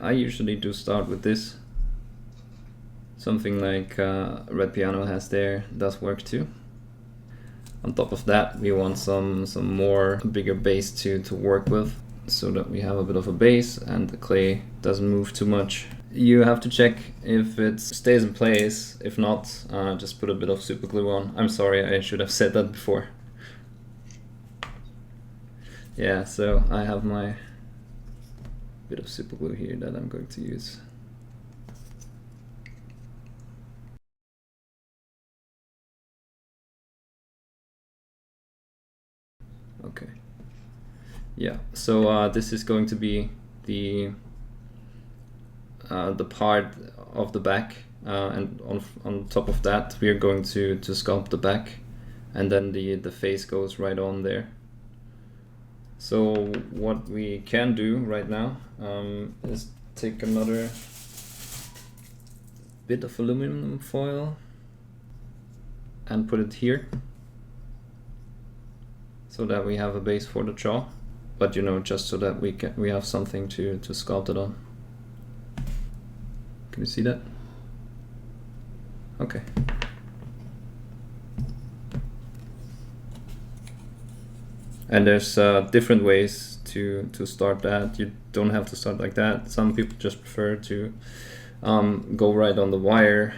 I usually do start with this. Something like Red Piano has there does work too. On top of that, we want some more bigger base to work with, so that we have a bit of a base and the clay doesn't move too much. You have to check if it stays in place. If not, just put a bit of super glue on. I'm sorry, I should have said that before. Yeah, so I have my bit of super glue here that I'm going to use. Okay. Yeah, so this is going to be the part of the back, and on top of that we are going to sculpt the back, and then the face goes right on there. So what we can do right now is take another bit of aluminum foil and put it here, so that we have a base for the jaw, but you know, just so that we have something to sculpt it on. Can you see that? Okay. And there's different ways to start that. You don't have to start like that. Some people just prefer to go right on the wire,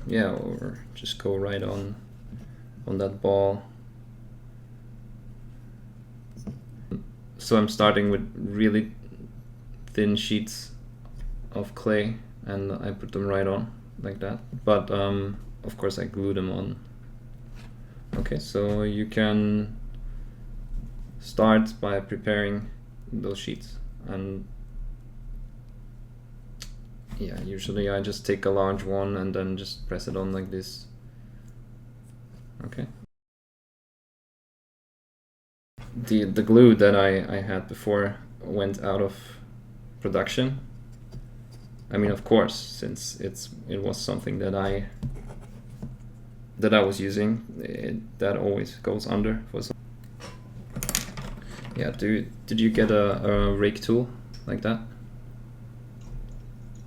yeah, or just go right on that ball. So I'm starting with really thin sheets of clay, and I put them right on like that, but of course I glue them on. Okay, so you can start by preparing those sheets, and yeah, usually I just take a large one and then just press it on like this. Okay. The glue that I had before went out of production. I mean, of course, since it was something that I was using, that always goes under for some. Yeah, did you get a rake tool like that?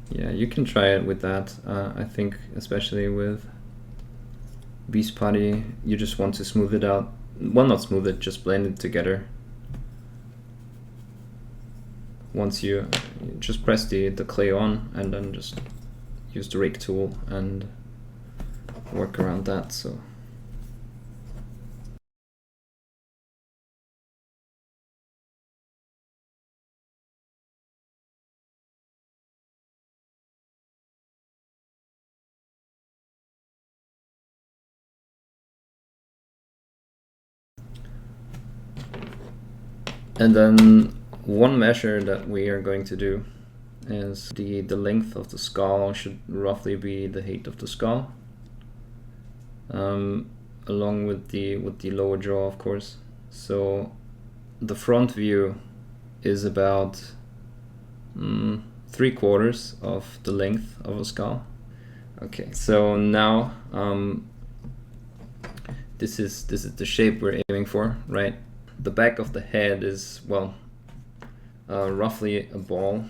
Yeah, you can try it with that. I think especially with Beast Putty, you just want to smooth it out. Well, not smooth it, just blend it together. Once you just press the clay on, and then just use the rake tool and work around that. So and then one measure that we are going to do is the length of the skull should roughly be the height of the skull, along with the lower jaw, of course. So the front view is about 3/4 of the length of a skull. Okay, so now this is the shape we're aiming for, right? The back of the head is, well, roughly a ball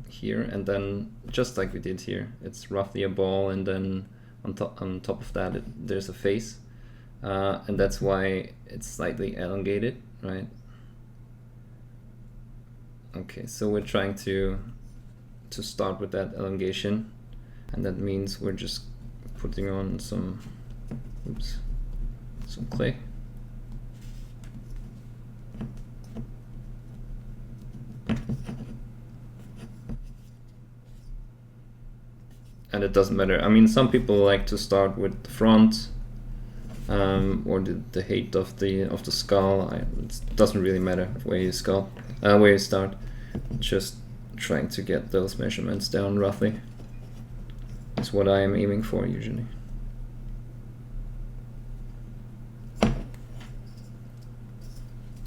here, and then just like we did here, it's roughly a ball, and then on top of that there's a face, and that's why it's slightly elongated, right? Okay, so we're trying to start with that elongation, and that means we're just putting on some clay. And it doesn't matter. I mean, some people like to start with the front, or the height of the skull. It doesn't really matter where you start. Just trying to get those measurements down roughly is what I am aiming for usually.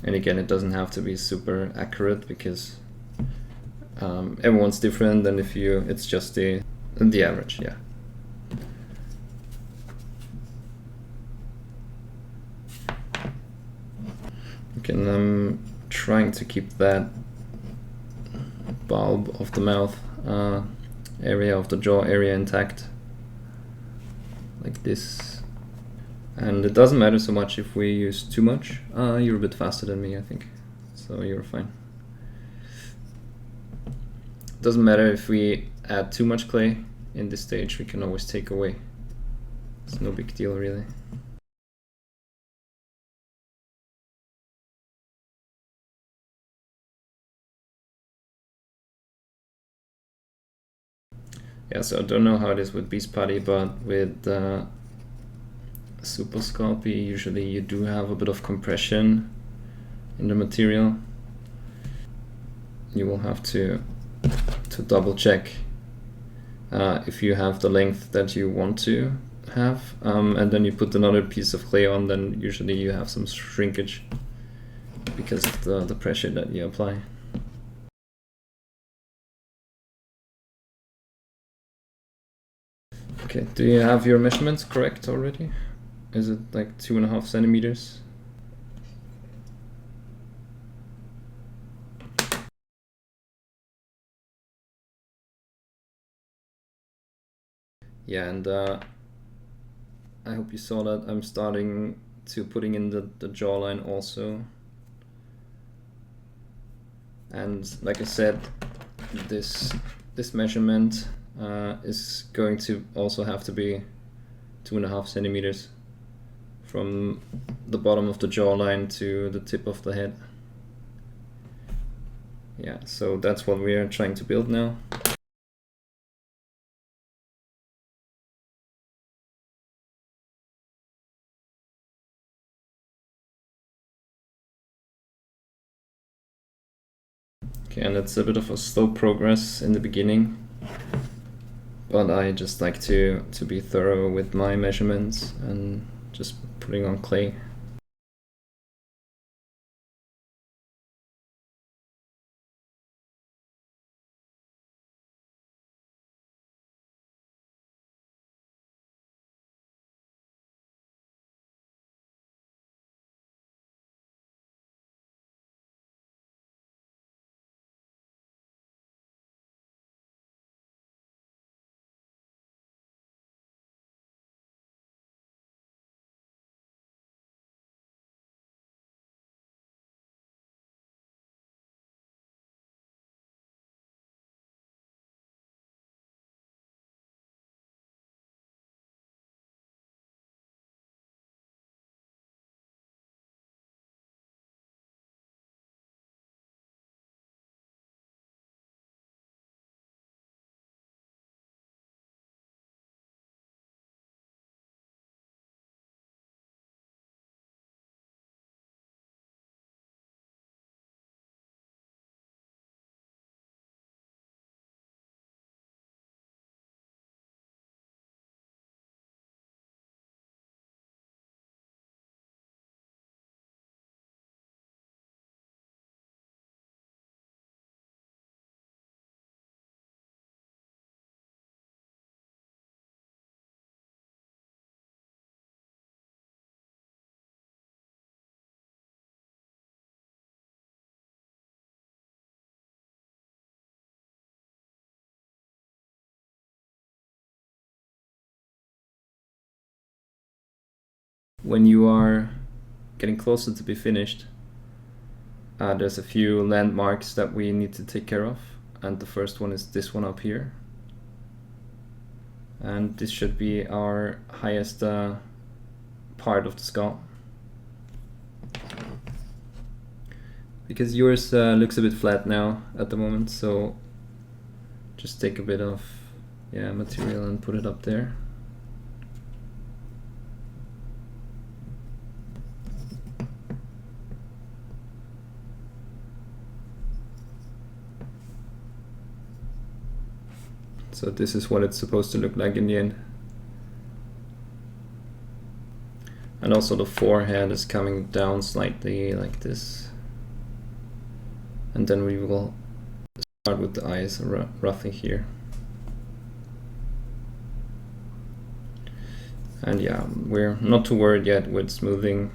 And again, it doesn't have to be super accurate, because everyone's different, and it's just the average, yeah. Okay, and I'm trying to keep that bulb of the mouth area, of the jaw area intact, like this. And it doesn't matter so much if we use too much. You're a bit faster than me, I think, so you're fine. Doesn't matter if we add too much clay in this stage, we can always take away. It's no big deal really. Yeah, so I don't know how it is with Beast Putty, but with Super Sculpey, usually you do have a bit of compression in the material. You will have to double check if you have the length that you want to have, and then you put another piece of clay on, then usually you have some shrinkage because of the pressure that you apply. Okay, do you have your measurements correct already? Is it like 2.5 centimeters? Yeah, and I hope you saw that I'm starting to putting in the jawline also. And like I said, this measurement is going to also have to be 2.5 centimeters from the bottom of the jawline to the tip of the head. Yeah, so that's what we are trying to build now. Okay, and it's a bit of a slow progress in the beginning, but I just like to be thorough with my measurements and just putting on clay. When you are getting closer to be finished, there's a few landmarks that we need to take care of, and the first one is this one up here, and this should be our highest part of the skull, because yours looks a bit flat now at the moment, so just take a bit of material and put it up there. So this is what it's supposed to look like in the end. And also the forehead is coming down slightly like this. And then we will start with the eyes roughly here. And yeah, we're not too worried yet with smoothing.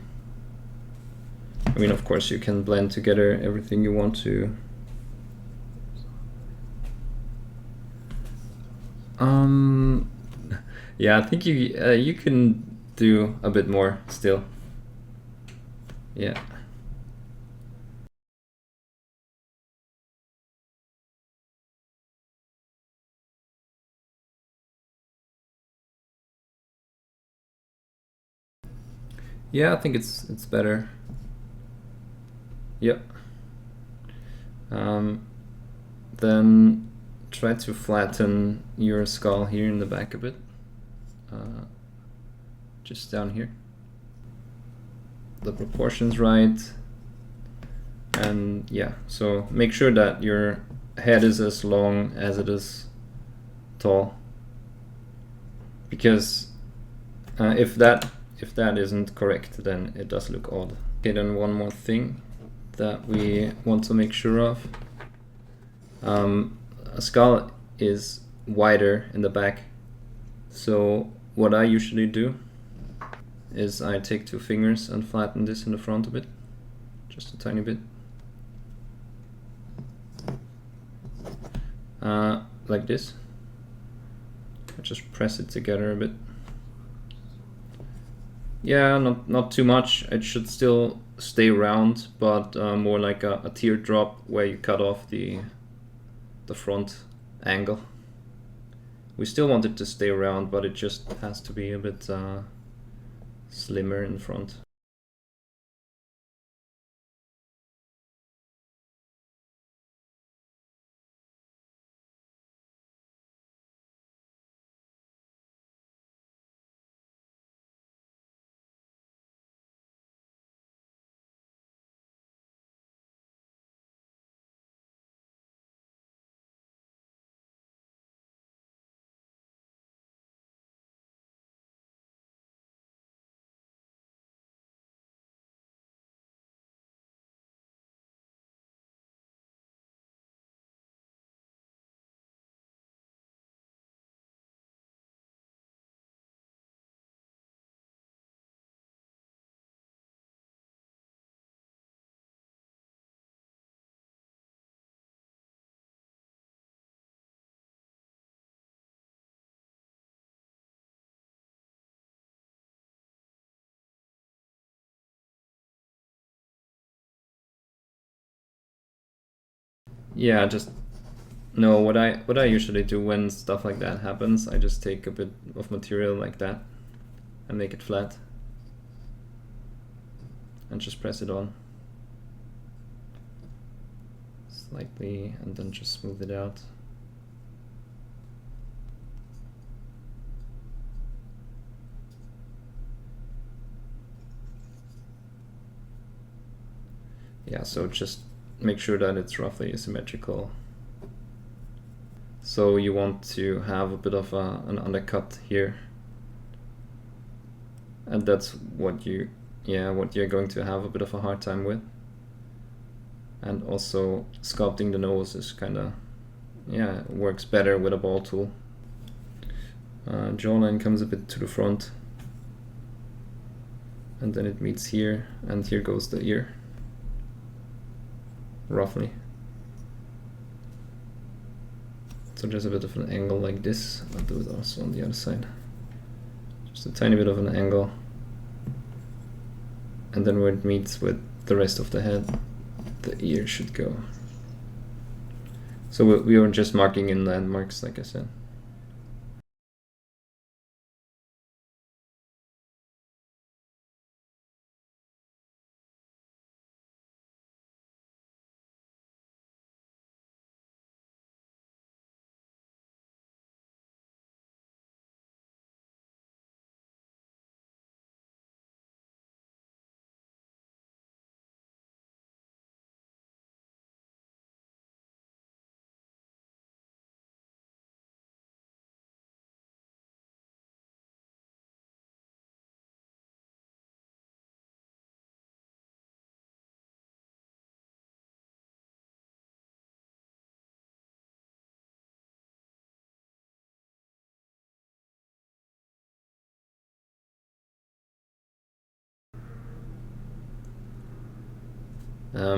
I mean, of course you can blend together everything you want to. Um, yeah, I think you can do a bit more still. Yeah. Yeah, I think it's better. Yep. Then try to flatten your skull here in the back a bit. Just down here. The proportions right. And yeah, so make sure that your head is as long as it is tall. Because if that isn't correct, then it does look odd. Okay, then one more thing that we want to make sure of. A skull is wider in the back. So what I usually do is I take 2 fingers and flatten this in the front a bit. Just a tiny bit. Like this. I just press it together a bit. Yeah, not too much. It should still stay round, but more like a teardrop where you cut off the front angle. We still want it to stay round, but it just has to be a bit slimmer in front. Yeah, just no. What I usually do when stuff like that happens, I just take a bit of material like that and make it flat, and just press it on slightly, and then just smooth it out. Yeah, so just make sure that it's roughly symmetrical. So you want to have a bit of an undercut here, and that's what you're going to have a bit of a hard time with. And also sculpting the nose is kind of, yeah, works better with a ball tool. Jawline comes a bit to the front, and then it meets here, and here goes the ear, roughly. So there's a bit of an angle like this. I'll do it also on the other side. Just a tiny bit of an angle. And then where it meets with the rest of the head, the ear should go. So we were just marking in landmarks, like I said.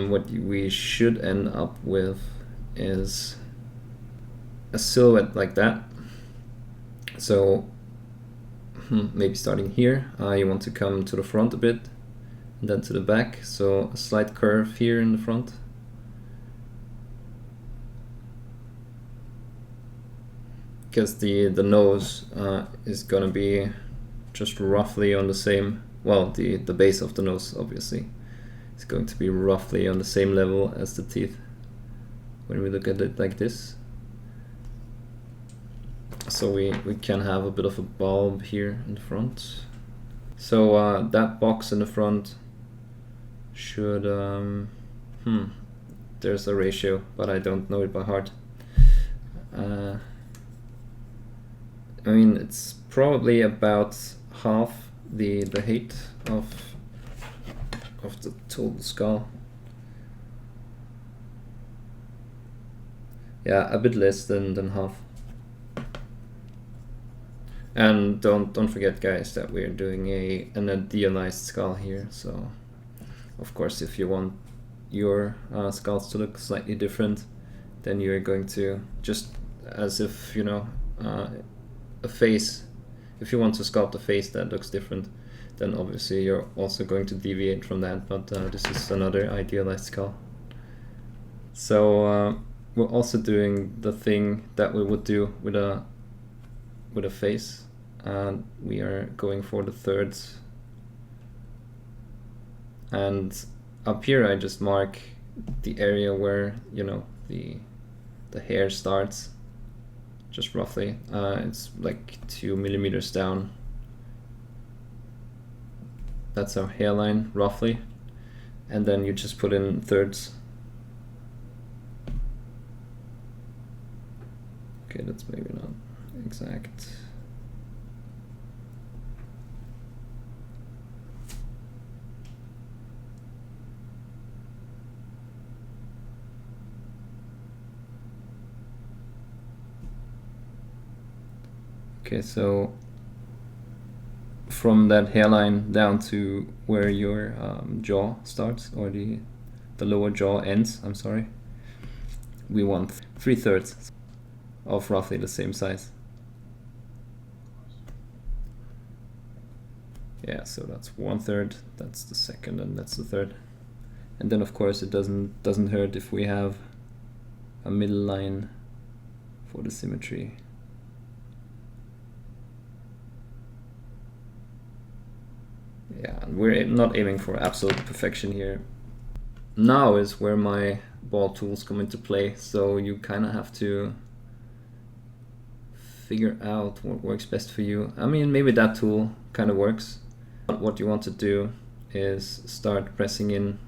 What we should end up with is a silhouette like that. So maybe starting here, you want to come to the front a bit and then to the back, so a slight curve here in the front. Because the nose is gonna be just roughly on the same, well, the base of the nose obviously is going to be roughly on the same level as the teeth when we look at it like this. So we can have a bit of a bulb here in the front. So that box in the front should, there's a ratio, but I don't know it by heart. I mean, it's probably about half the height of the total skull. Yeah, a bit less than half. And don't forget, guys, that we're doing an idealized skull here. So, of course, if you want your skulls to look slightly different, then you're going to, just as if, you know, a face, if you want to sculpt a face that looks different, then obviously you're also going to deviate from that, but this is another idealized skull. So we're also doing the thing that we would do with a face, and we are going for the thirds. And up here I just mark the area where, you know, the hair starts, just roughly. It's like 2 millimeters down. That's our hairline, roughly. And then you just put in thirds. Okay, that's maybe not exact. Okay, so from that hairline down to where your jaw starts, or the lower jaw ends, I'm sorry, we want 3/3 of roughly the same size. Yeah, so that's 1/3, that's the second, and that's the third. And then of course it doesn't hurt if we have a middle line for the symmetry. Yeah, and we're not aiming for absolute perfection here. Now is where my ball tools come into play, so you kind of have to figure out what works best for you. I mean, maybe that tool kind of works, but what you want to do is start pressing in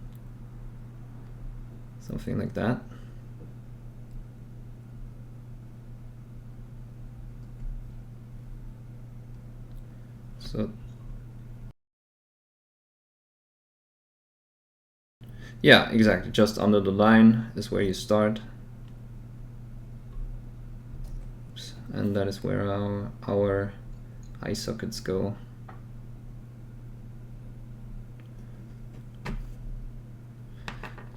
something like that. So yeah, exactly, just under the line is where you start. And that is where our eye sockets go.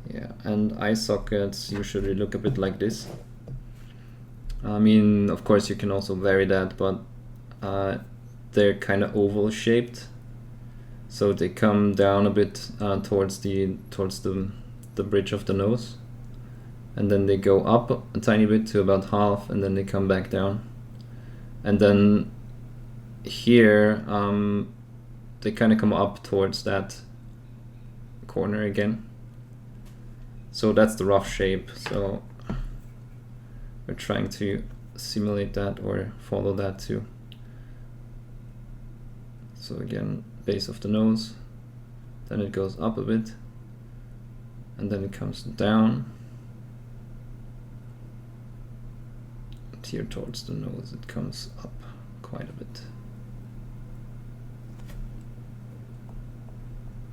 Yeah, and eye sockets usually look a bit like this. I mean, of course you can also vary that, but they're kind of oval shaped, so they come down a bit towards the bridge of the nose, and then they go up a tiny bit to about half, and then they come back down, and then here they kind of come up towards that corner again. So that's the rough shape, so we're trying to simulate that or follow that too. So again, base of the nose, then it goes up a bit, and then it comes down. And here towards the nose it comes up quite a bit.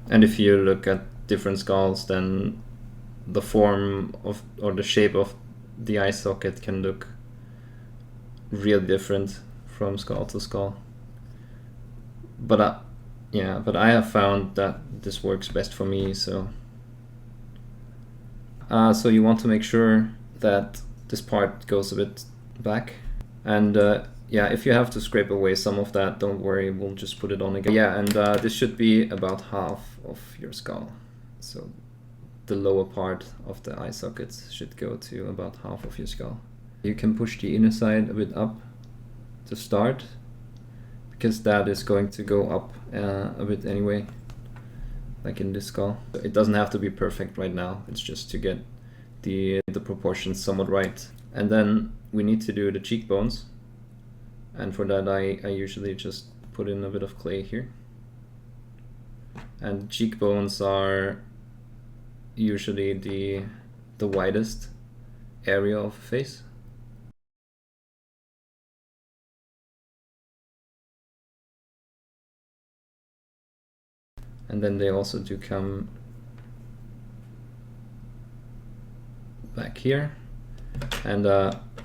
And if you look at different skulls, then the form of, or the shape of the eye socket can look real different from skull to skull. But yeah, but I have found that this works best for me. So you want to make sure that this part goes a bit back, and yeah, if you have to scrape away some of that, don't worry, we'll just put it on again. Yeah, and this should be about half of your skull. So the lower part of the eye sockets should go to about half of your skull. You can push the inner side a bit up to start, because that is going to go up a bit anyway, like in this skull. It doesn't have to be perfect right now, it's just to get the proportions somewhat right. And then we need to do the cheekbones, and for that I usually just put in a bit of clay here. And cheekbones are usually the widest area of a face. And then they also do come back here, and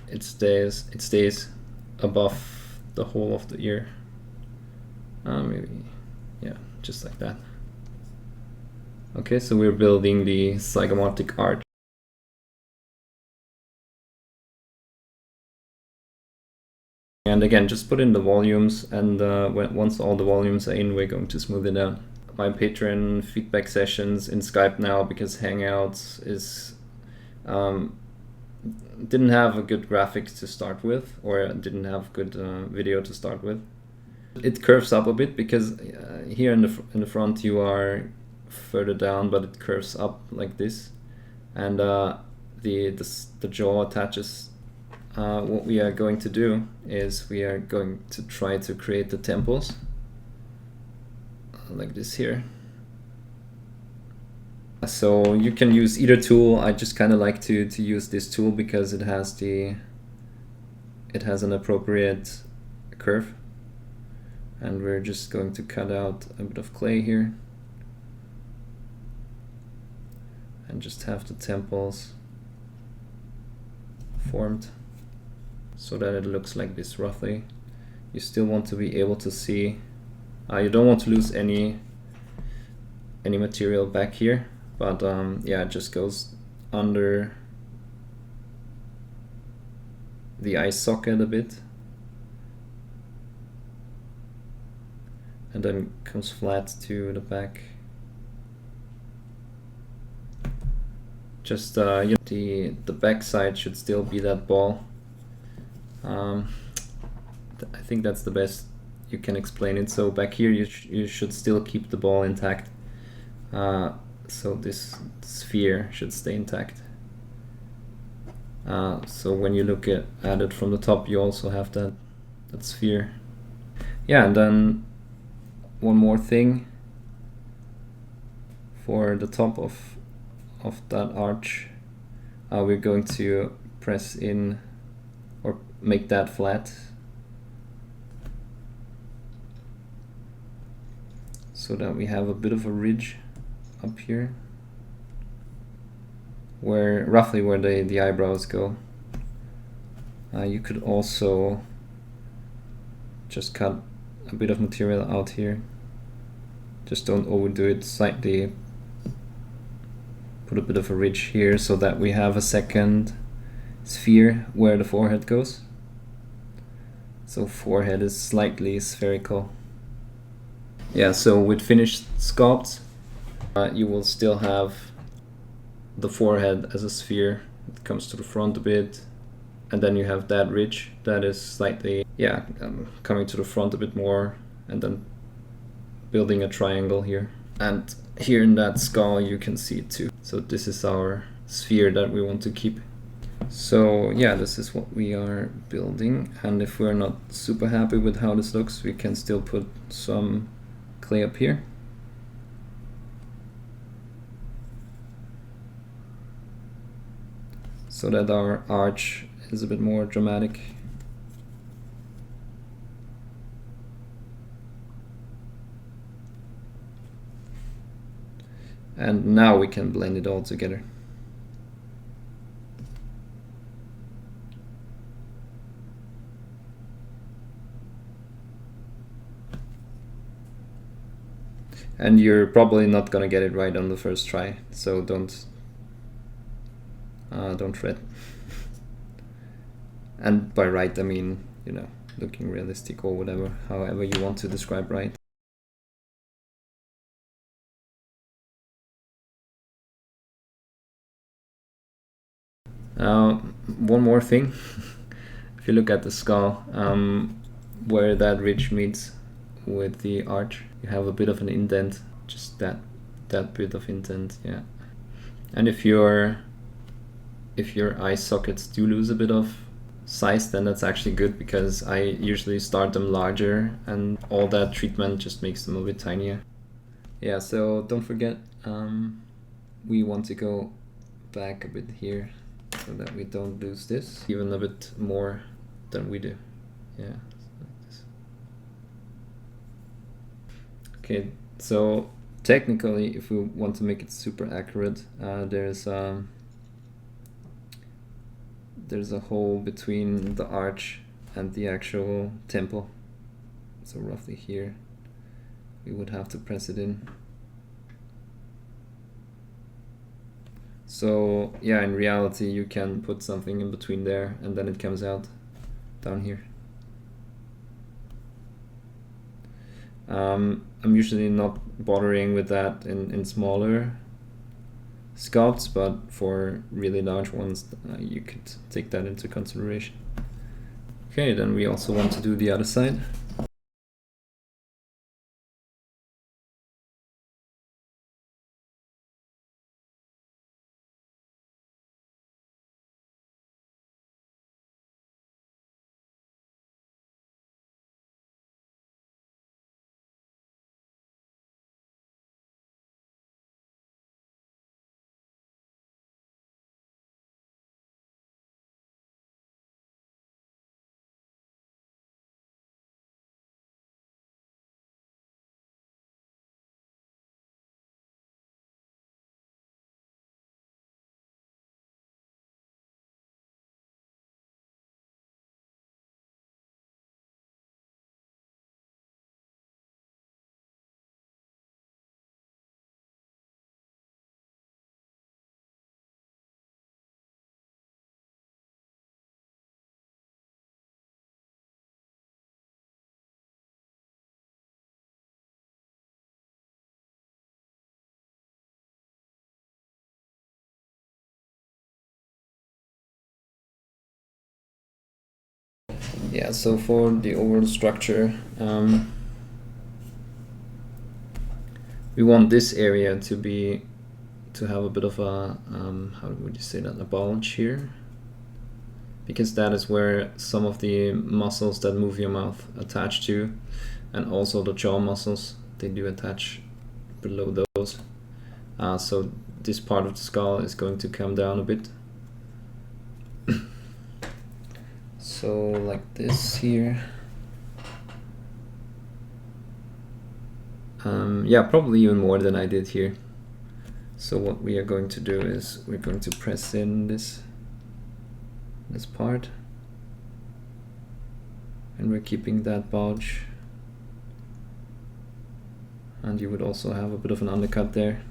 it stays above the whole of the ear. Maybe, yeah, just like that. Okay, so we're building the zygomatic arch. And again, just put in the volumes, and once all the volumes are in, we're going to smooth it out. My Patreon feedback sessions in Skype now, because Hangouts is didn't have a good graphics to start with, or didn't have good video to start with. It curves up a bit because here in the front you are further down, but it curves up like this, and the jaw attaches. What we are going to do is we are going to try to create the temples like this here. So you can use either tool. I just kind of like to use this tool because it has an appropriate curve. And we're just going to cut out a bit of clay here and just have the temples formed so that it looks like this roughly. You still want to be able to see. You don't want to lose any material back here, but yeah, it just goes under the eye socket a bit, and then comes flat to the back. Just the back side should still be that ball. I think that's the best you can explain it. So back here you should still keep the ball intact. So this sphere should stay intact. So when you look at it from the top, you also have that sphere. Yeah, and then one more thing for the top of that arch, we're going to press in or make that flat, so that we have a bit of a ridge up here, roughly where the eyebrows go. You could also just cut a bit of material out here. Just don't overdo it, slightly put a bit of a ridge here so that we have a second sphere where the forehead goes. So forehead is slightly spherical. Yeah, so with finished sculpts, you will still have the forehead as a sphere. It comes to the front a bit, and then you have that ridge that is slightly, yeah, coming to the front a bit more, and then building a triangle here. And here in that skull you can see it too. So this is our sphere that we want to keep. So yeah, this is what we are building, and if we're not super happy with how this looks, we can still put some clay up here. So that our arch is a bit more dramatic. And now we can blend it all together. And you're probably not gonna get it right on the first try, so don't fret. And by right I mean, you know, looking realistic or whatever, however you want to describe, right? One more thing. If you look at the skull, where that ridge meets with the arch, you have a bit of an indent, just that bit of indent, yeah. And if your eye sockets do lose a bit of size, then that's actually good, because I usually start them larger and all that treatment just makes them a bit tinier. Yeah, so don't forget, we want to go back a bit here so that we don't lose this even a bit more than we do. Yeah, like this. Okay, so technically, if we want to make it super accurate, there's a hole between the arch and the actual temple. So roughly here, we would have to press it in. So yeah, in reality, you can put something in between there and then it comes out down here. I'm usually not bothering with that in smaller sculpts, but for really large ones, you could take that into consideration. Okay, then we also want to do the other side. Yeah, so for the overall structure, we want this area to have a bit of a, how would you say that, a bulge here, because that is where some of the muscles that move your mouth attach to, and also the jaw muscles, they do attach below those. So this part of the skull is going to come down a bit. So like this here. Yeah, probably even more than I did here. So what we are going to do is we're going to press in this part, and we're keeping that bulge, and you would also have a bit of an undercut there.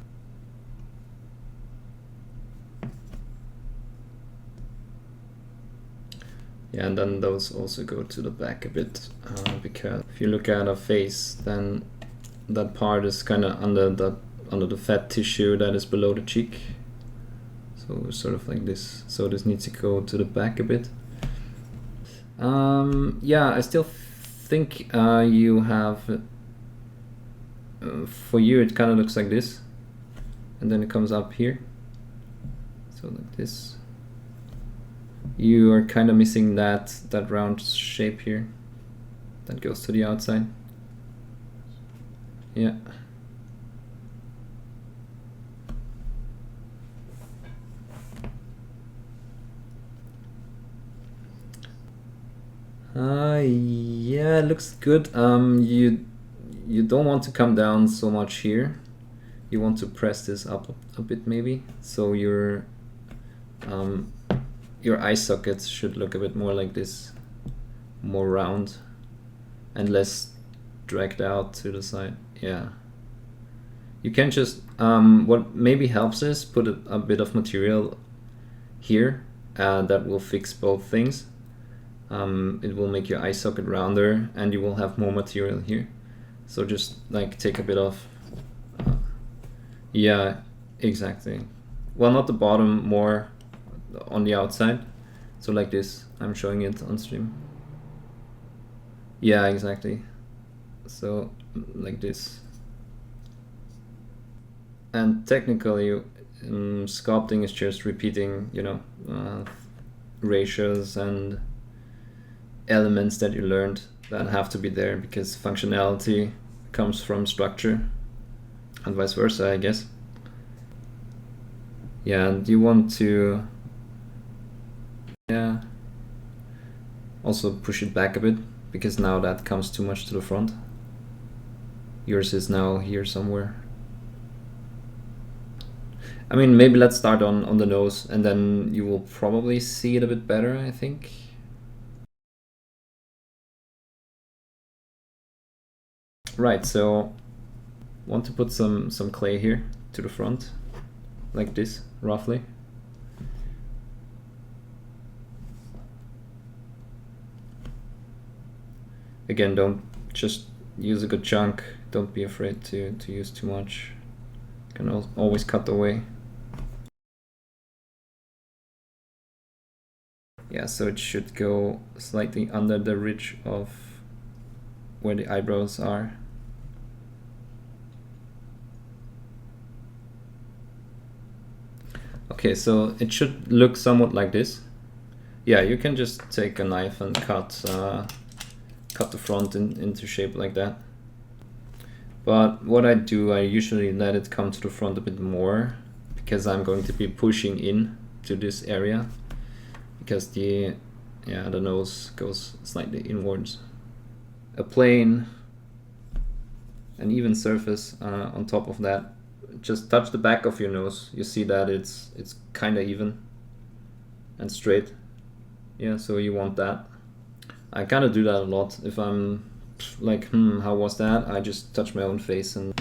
Yeah, and then those also go to the back a bit, because if you look at a face, then that part is kind of under the fat tissue that is below the cheek. So sort of like this. So this needs to go to the back a bit. Yeah, I still think you have, for you it kind of looks like this, and then it comes up here. So like this. You are kind of missing that round shape here that goes to the outside. Yeah. Yeah, it looks good. You don't want to come down so much here. You want to press this up a bit maybe, so your eye sockets should look a bit more like this, more round and less dragged out to the side. Yeah. You can just, what maybe helps is put a bit of material here that will fix both things. it will make your eye socket rounder and you will have more material here. So just like take a bit of, yeah, exactly. Well, not the bottom, more on the outside. So like this, I'm showing it on stream. Yeah, exactly. So like this. And technically, sculpting is just repeating, you know, ratios and elements that you learned that have to be there, because functionality comes from structure and vice versa, I guess. Yeah, and you want to, yeah, also push it back a bit, because now that comes too much to the front. Yours is now here somewhere. I mean, maybe let's start on the nose, and then you will probably see it a bit better, I think. Right, so want to put some clay here to the front, like this, roughly. Again, don't just use a good chunk. Don't be afraid to use too much. You can always cut away. Yeah, so it should go slightly under the ridge of where the eyebrows are. Okay, so it should look somewhat like this. Yeah, you can just take a knife and cut the front into shape like that. But what I do, I usually let it come to the front a bit more, because I'm going to be pushing in to this area, because the nose goes slightly inwards. A plane, an even surface on top of that. Just touch the back of your nose. You see that it's kind of even and straight. Yeah, so you want that. I kind of do that a lot. If I'm like, how was that? I just touch my own face, and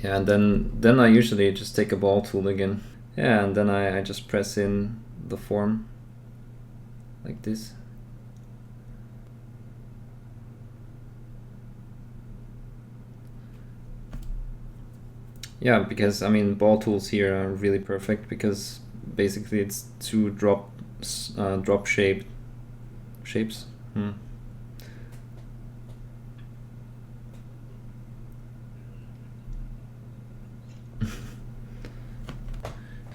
yeah, and then I usually just take a ball tool again. Yeah, and then I just press in the form like this. Yeah, because I mean, ball tools here are really perfect, because basically it's two drop shapes.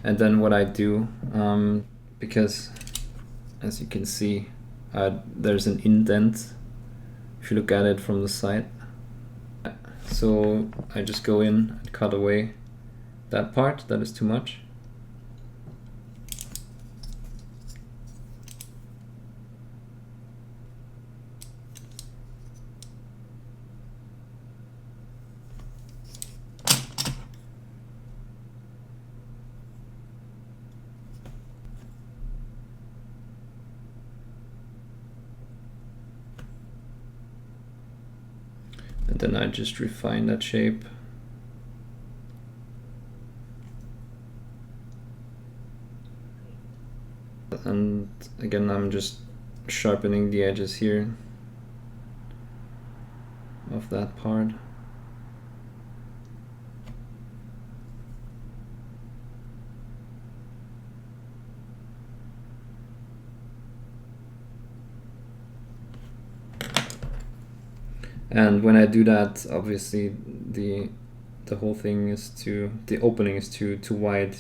And then what I do, because as you can see, there's an indent if you look at it from the side. So I just go in and cut away that part that is too much. And then I just refine that shape. And again, I'm just sharpening the edges here of that part. And when I do that, obviously the whole thing is the opening is too wide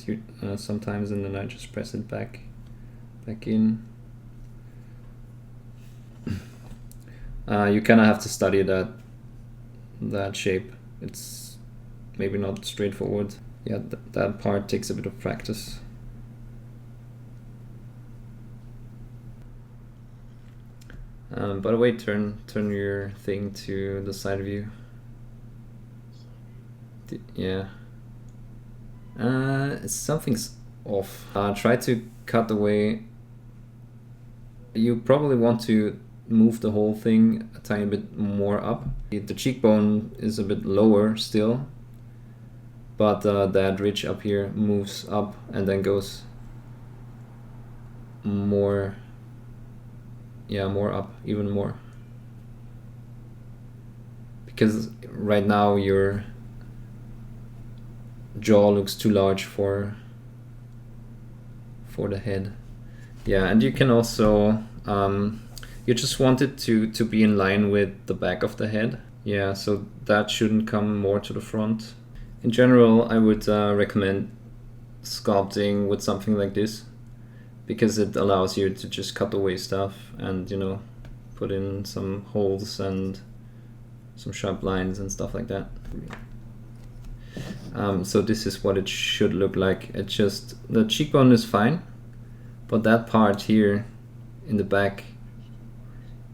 sometimes, and then I just press it back in. You kind of have to study that shape. It's maybe not straightforward. Yeah, that part takes a bit of practice. By the way, turn your thing to the side view. Yeah. Something's off. Try to cut away. You probably want to move the whole thing a tiny bit more up. The cheekbone is a bit lower still, but that ridge up here moves up and then goes more yeah, more up, even more. Because right now your jaw looks too large for the head. Yeah, and you can also you just want it to be in line with the back of the head. Yeah, so that shouldn't come more to the front. In general, I would recommend sculpting with something like this, because it allows you to just cut away stuff and, you know, put in some holes and some sharp lines and stuff like that. So this is what it should look like. It just, the cheekbone is fine, but that part here in the back,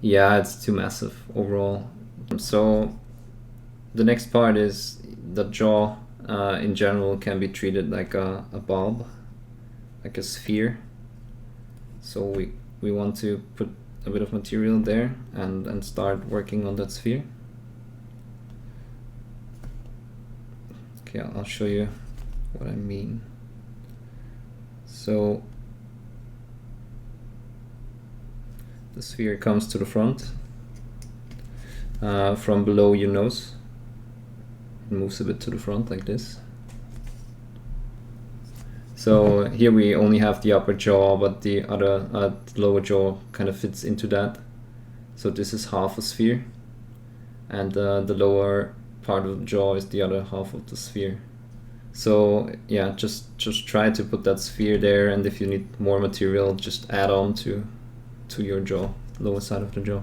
yeah, it's too massive overall. So the next part is the jaw. In general can be treated like a bulb, like a sphere. So we want to put a bit of material there and start working on that sphere. Okay, I'll show you what I mean. So the sphere comes to the front from below your nose. It moves a bit to the front like this. So here we only have the upper jaw, but the other lower jaw kind of fits into that. So this is half a sphere, and the lower part of the jaw is the other half of the sphere. So yeah, just try to put that sphere there, and if you need more material, just add on to your jaw, lower side of the jaw.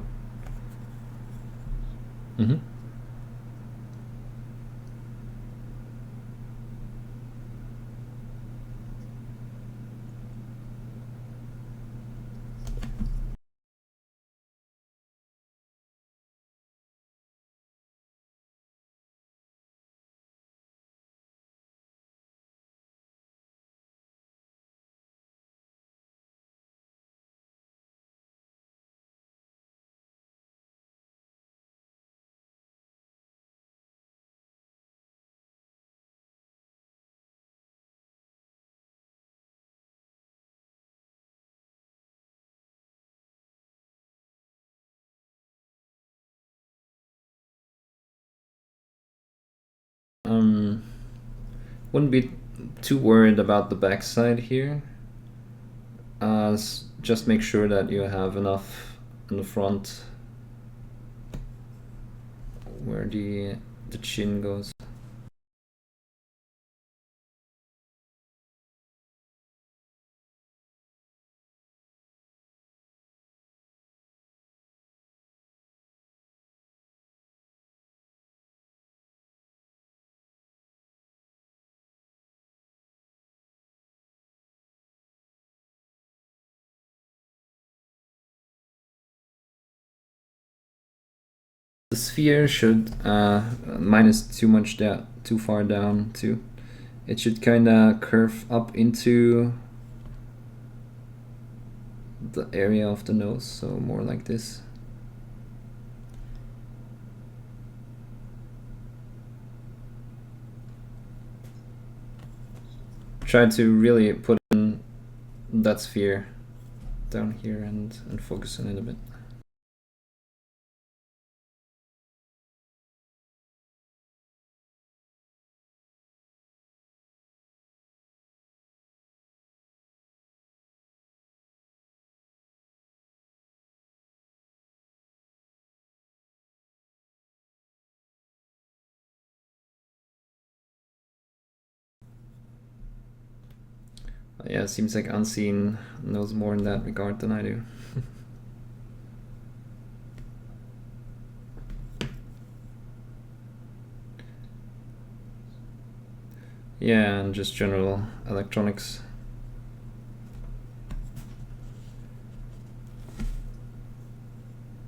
Wouldn't be too worried about the backside here. Just make sure that you have enough in the front where the chin goes. The sphere should mine is too far down too. It should kind of curve up into the area of the nose, so more like this. Try to really put in that sphere down here and focus on it a bit. Yeah, it seems like Unseen knows more in that regard than I do. Yeah, and just general electronics.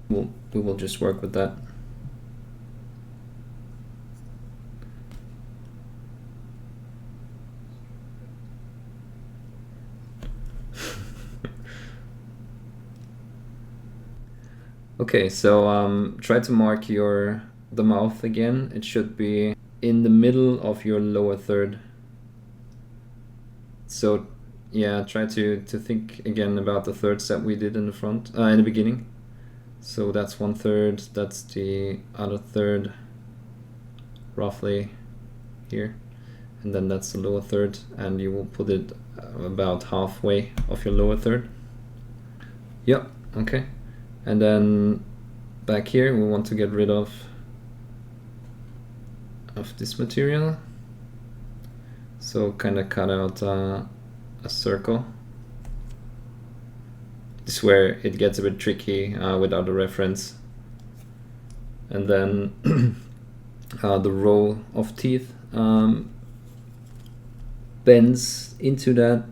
We will just work with that. Okay, so try to mark the mouth again. It should be in the middle of your lower third. So yeah, try to think again about the thirds that we did in the front, in the beginning. So that's 1/3, that's the other third, roughly here, and then that's the lower third, and you will put it about halfway of your lower third. Yep, okay. And then back here we want to get rid of this material, so kind of cut out a circle. This is where it gets a bit tricky without a reference. And then the row of teeth bends into that,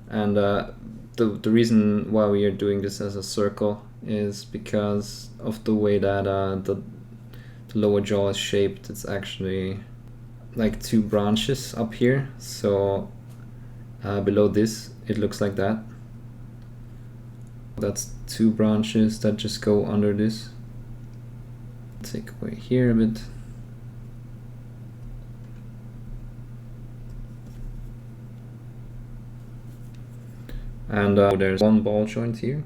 and the reason why we are doing this as a circle is because of the way that the lower jaw is shaped. It's actually like two branches up here, so below this it looks like that. That's two branches that just go under this. Take away here a bit. And there's one ball joint here,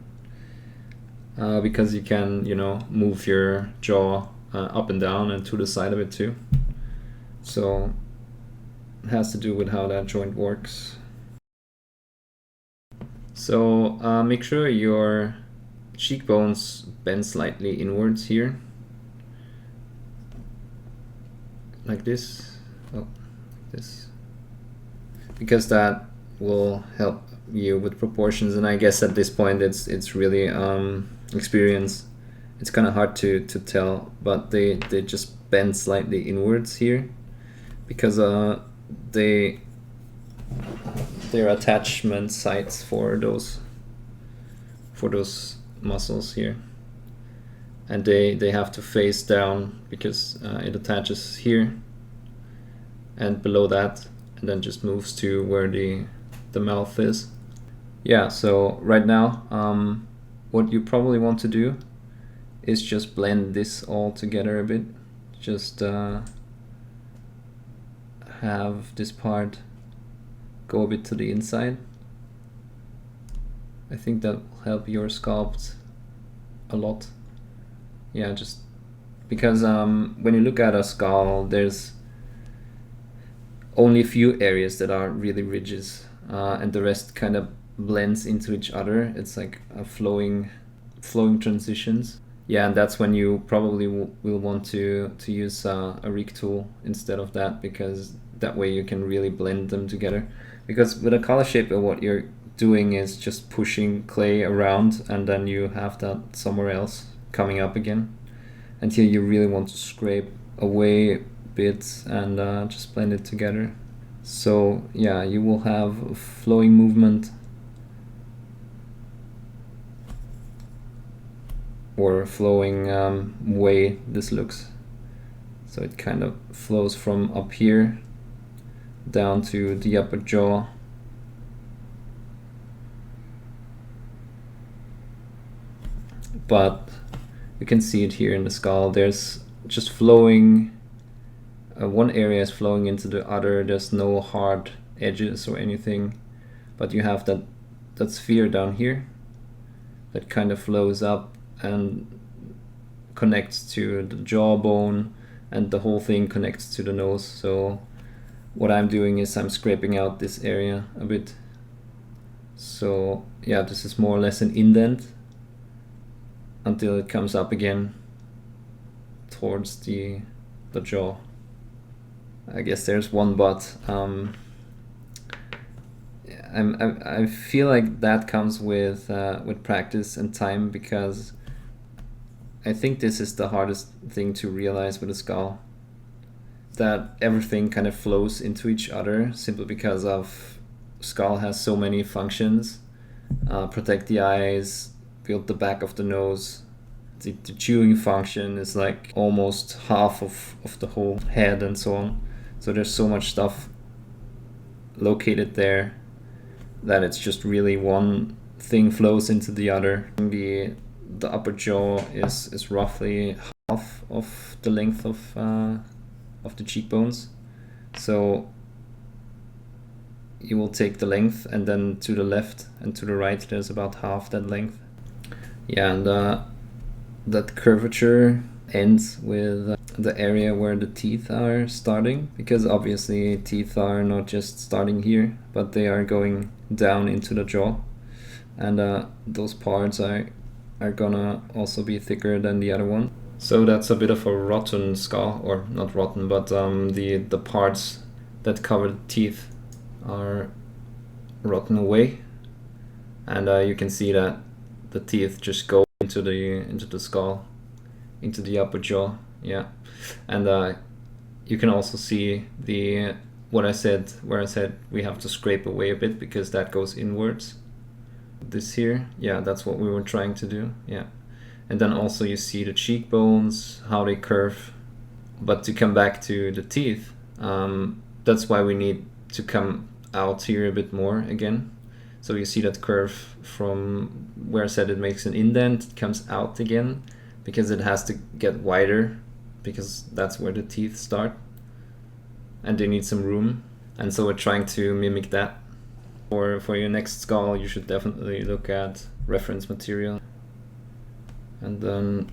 because you can, you know, move your jaw up and down and to the side of it too. So it has to do with how that joint works. So make sure your cheekbones bend slightly inwards here, like this. Oh, like this, because that will help you with proportions. And I guess at this point it's really experience. It's kind of hard to tell, but they just bend slightly inwards here because they're attachment sites for those muscles here, and they have to face down because it attaches here and below that, and then just moves to where the mouth is. Yeah, so right now what you probably want to do is just blend this all together a bit. Just have this part go a bit to the inside. I think that will help your sculpt a lot. Yeah, just because when you look at a skull, there's only a few areas that are really ridges, and the rest kind of blends into each other. It's like a flowing transitions. Yeah, and that's when you probably will want to use a rig tool instead of that, because that way you can really blend them together. Because with a color shaper, what you're doing is just pushing clay around, and then you have that somewhere else coming up again. And here you really want to scrape away bits and just blend it together. So yeah, you will have flowing movement, or flowing way this looks. So it kind of flows from up here down to the upper jaw. But you can see it here in the skull. There's just flowing, one area is flowing into the other. There's no hard edges or anything, but you have that sphere down here that kind of flows up and connects to the jawbone, and the whole thing connects to the nose. So what I'm doing is I'm scraping out this area a bit. So yeah, this is more or less an indent until it comes up again towards the jaw. I guess there's one but. I feel like that comes with practice and time, because I think this is the hardest thing to realize with a skull, that everything kind of flows into each other simply because of skull has so many functions. Protect the eyes, build the back of the nose. The chewing function is like almost half of the whole head, and so on. So there's so much stuff located there that it's just really one thing flows into the other. The upper jaw is roughly half of the length of the cheekbones. So you will take the length, and then to the left and to the right there's about half that length. Yeah, and that curvature ends with the area where the teeth are starting, because obviously teeth are not just starting here, but they are going down into the jaw, and those parts are gonna also be thicker than the other one. So that's a bit of a rotten skull, or not rotten, but the parts that cover the teeth are rotten away, and you can see that the teeth just go into the skull, into the upper jaw. Yeah, and you can also see the where I said we have to scrape away a bit because that goes inwards. This here, yeah, that's what we were trying to do. Yeah, and then also you see the cheekbones, how they curve. But to come back to the teeth, that's why we need to come out here a bit more again. So you see that curve from where I said it makes an indent, it comes out again because it has to get wider, because that's where the teeth start and they need some room. And so we're trying to mimic that. For your next skull, you should definitely look at reference material. And then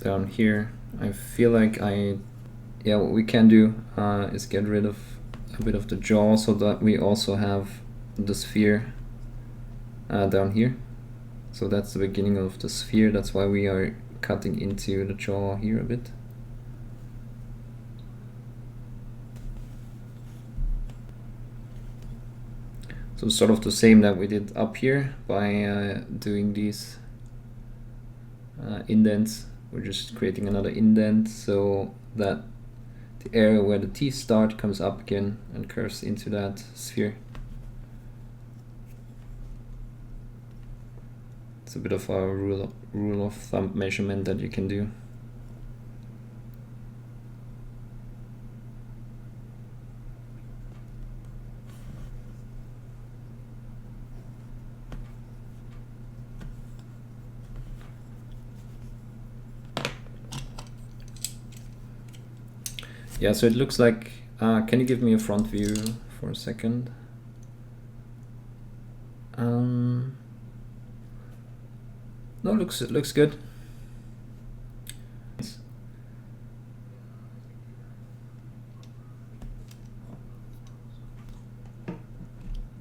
down here, I feel like what we can do is get rid of a bit of the jaw so that we also have the sphere down here. So that's the beginning of the sphere. That's why we are cutting into the jaw here a bit. So sort of the same that we did up here by doing these indents. We're just creating another indent so that the area where the teeth start comes up again and curves into that sphere. It's a bit of a rule of thumb measurement that you can do. Yeah, so it looks like, can you give me a front view for a second? No, it looks good.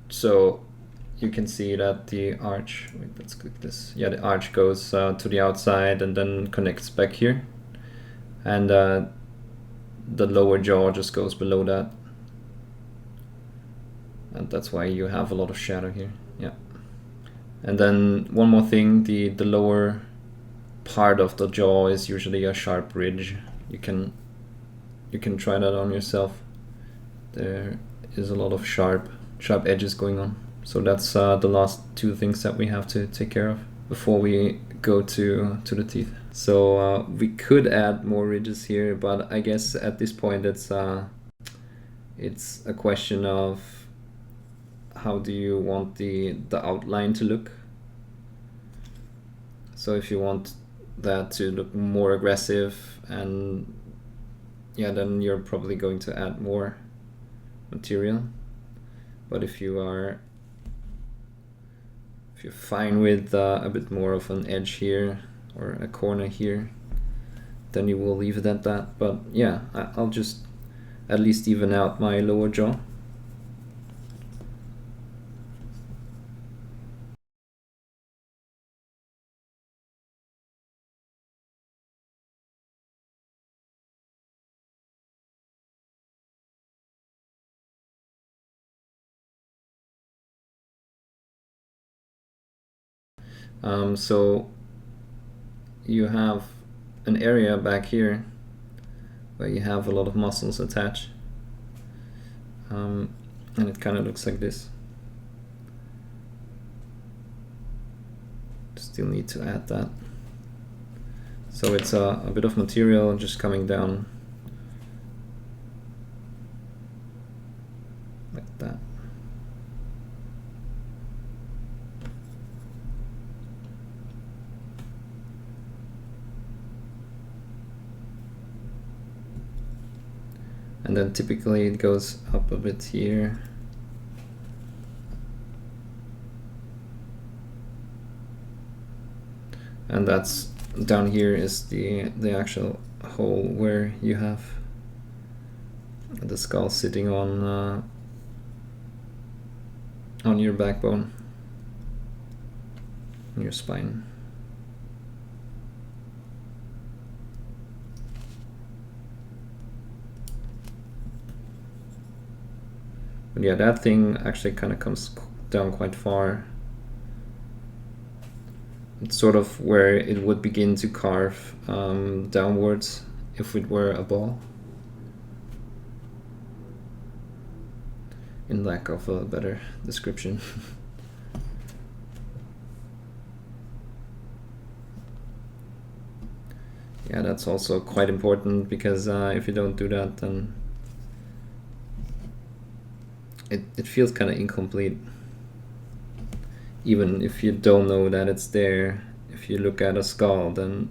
So you can see that the arch, wait, let's click this. Yeah, the arch goes to the outside and then connects back here. And the lower jaw just goes below that, and that's why you have a lot of shadow here. Yeah, and then one more thing, the lower part of the jaw is usually a sharp ridge. You can try that on yourself. There is a lot of sharp edges going on. So that's the last two things that we have to take care of before we go to the teeth. So we could add more ridges here, but I guess at this point it's a question of how do you want the outline to look. So if you want that to look more aggressive, and yeah, then you're probably going to add more material. But if you're fine with a bit more of an edge here or a corner here, then you will leave it at that. But yeah, I'll just at least even out my lower jaw. So you have an area back here where you have a lot of muscles attached, and it kind of looks like this. Still need to add that. So it's a bit of material just coming down like that. And then typically it goes up a bit here. And that's down here is the actual hole where you have the skull sitting on your backbone, on your spine. But yeah, that thing actually kind of comes down quite far. It's sort of where it would begin to carve downwards if it were a ball, in lack of a better description. Yeah, that's also quite important, because if you don't do that, then it feels kind of incomplete. Even if you don't know that it's there, if you look at a skull, then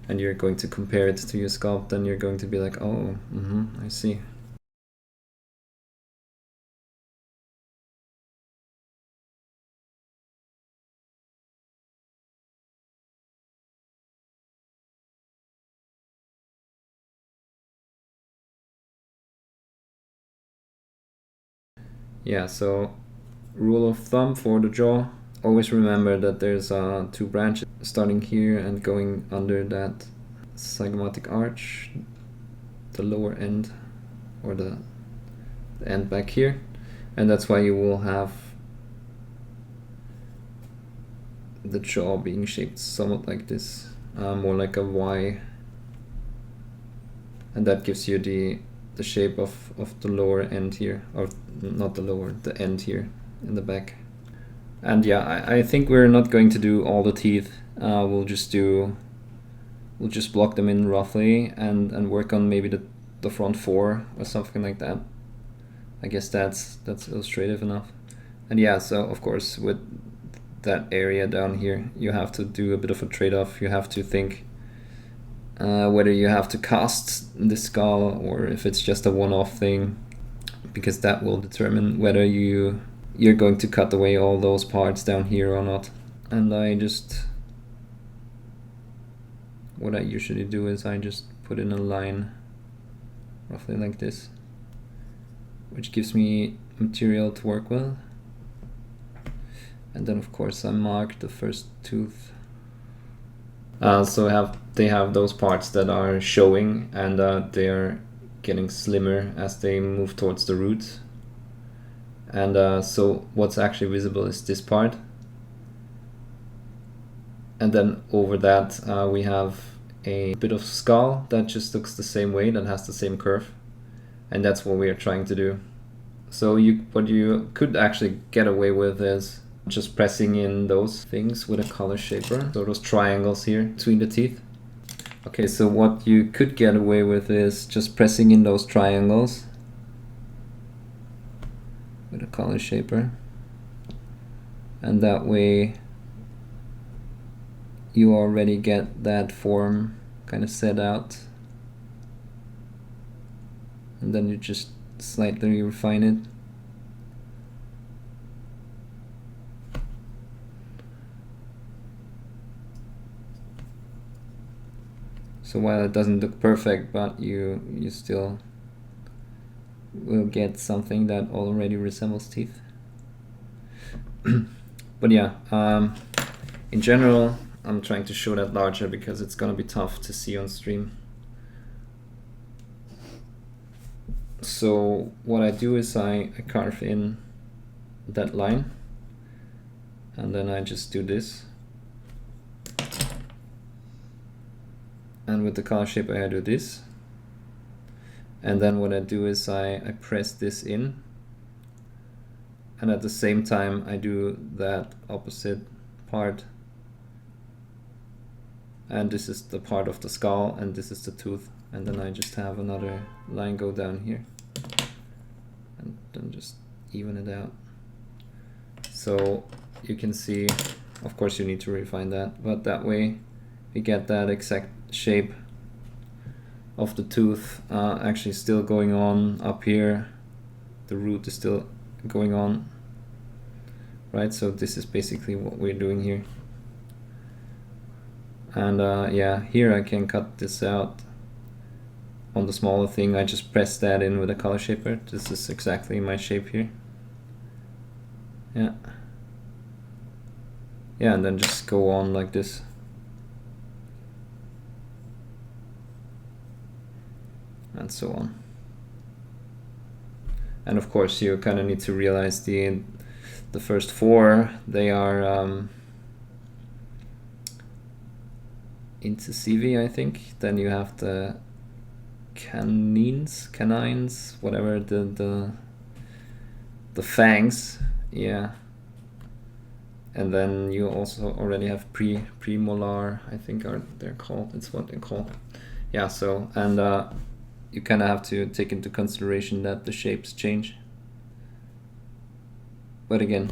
and you're going to compare it to your sculpt, then you're going to be like, oh, I see. Yeah, so rule of thumb for the jaw, always remember that there's two branches starting here and going under that zygomatic arch, the lower end, or the end back here, and that's why you will have the jaw being shaped somewhat like this, more like a Y, and that gives you the shape of the lower end here, or not the lower, the end here in the back. And yeah, I think we're not going to do all the teeth. We'll just block them in roughly and work on maybe the front four or something like that. I guess that's illustrative enough. And yeah, so of course with that area down here, you have to do a bit of a trade-off. You have to think whether you have to cast the skull or if it's just a one-off thing, because that will determine whether you're going to cut away all those parts down here or not. And what I usually do is I just put in a line roughly like this, which gives me material to work with. And then of course I mark the first tooth. So they have those parts that are showing, and they are getting slimmer as they move towards the root. And so what's actually visible is this part. And then over that we have a bit of skull that just looks the same way, that has the same curve. And that's what we are trying to do. So what you could actually get away with is just pressing in those things with a color shaper, so those triangles here between the teeth. Okay, so what you could get away with is just pressing in those triangles with a color shaper, and that way you already get that form kind of set out, and then you just slightly refine it. So while it doesn't look perfect, but you still will get something that already resembles teeth. But yeah, in general, I'm trying to show that larger because it's gonna be tough to see on stream. So what I do is I carve in that line, and then I just do this. And with the color shaper I do this. And then what I do is I press this in, and at the same time I do that opposite part. And this is the part of the skull, and this is the tooth. And then I just have another line go down here, and then just even it out. So you can see, of course you need to refine that, but that way we get that exact shape of the tooth actually still going on up here. The root is still going on, right? So this is basically what we're doing here. And yeah, here I can cut this out on the smaller thing. I just press that in with a color shaper. This is exactly my shape here. Yeah. Yeah, and then just go on like this. And so on. And of course you kind of need to realize the first four, they are into CV, I think. Then you have the canines, whatever, the fangs, yeah. And then you also already have premolar, I think they're called. It's what they're called. Yeah. So and you kind of have to take into consideration that the shapes change. But again,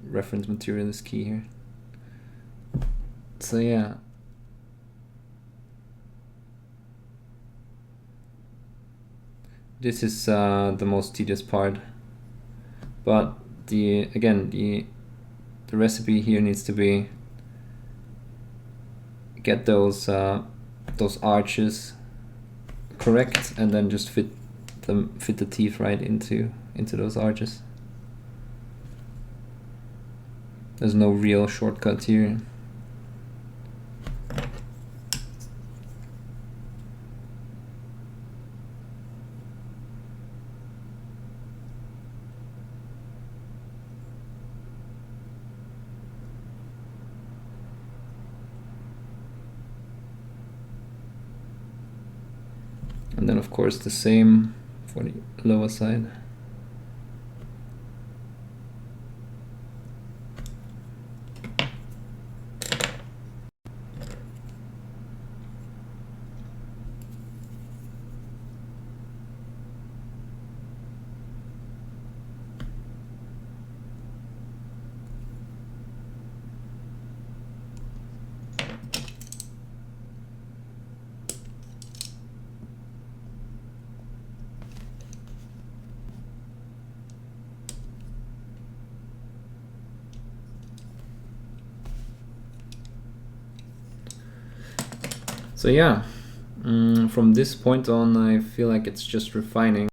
reference material is key here. So yeah. This is the most tedious part, but the recipe here needs to be get those arches correct, and then just fit the teeth right into those arches. There's no real shortcut here. And then of course the same for the lower side. So yeah, from this point on I feel like it's just refining.